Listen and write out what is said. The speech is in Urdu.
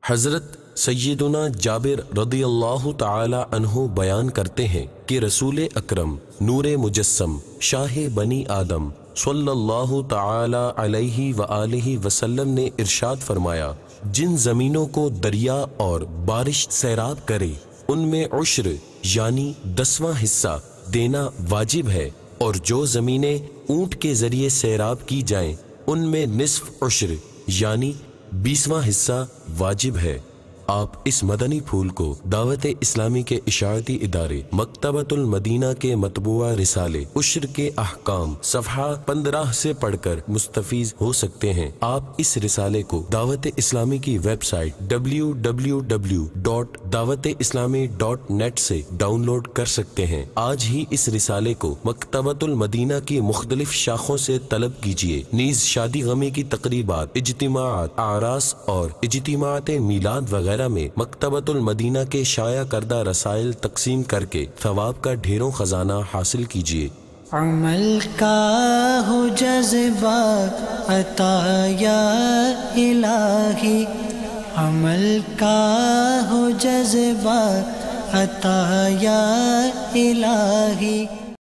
حضرت سیدنا جابر رضی اللہ تعالی عنہ بیان کرتے ہیں کہ رسول اکرم نور مجسم شاہ بنی آدم صلی اللہ تعالی علیہ وآلہ وسلم نے ارشاد فرمایا، جن زمینوں کو دریا اور بارش سیراب کرے ان میں عشر یعنی 10واں حصہ دینا واجب ہے، اور جو زمینیں اونٹ کے ذریعے سیراب کی جائیں ان میں نصف عشر یعنی 20واں حصہ واجب ہے۔ آپ اس مدنی پھول کو دعوت اسلامی کے اشاعتی ادارے مکتبۃ المدینہ کے مطبوعہ رسالے عشر کے احکام صفحہ 15 سے پڑھ کر مستفیض ہو سکتے ہیں۔ آپ اس رسالے کو دعوت اسلامی کی ویب سائٹ www.dawatislami.net سے ڈاؤن لوڈ کر سکتے ہیں۔ آج ہی اس رسالے کو مکتبۃ المدینہ کی مختلف شاخوں سے طلب کیجیے۔ نیز شادی غمی کی تقریبات، اجتماعات، اعراس اور اجتماعات میلاد وغیرہ میں مکتبۃ المدینہ کے شائع کردہ رسائل تقسیم کر کے ثواب کا ڈھیروں خزانہ حاصل کیجیے۔ عمل کا ہو جذبہ عطا یا الہی، عمل کا ہو جذبہ عطا یا الہی۔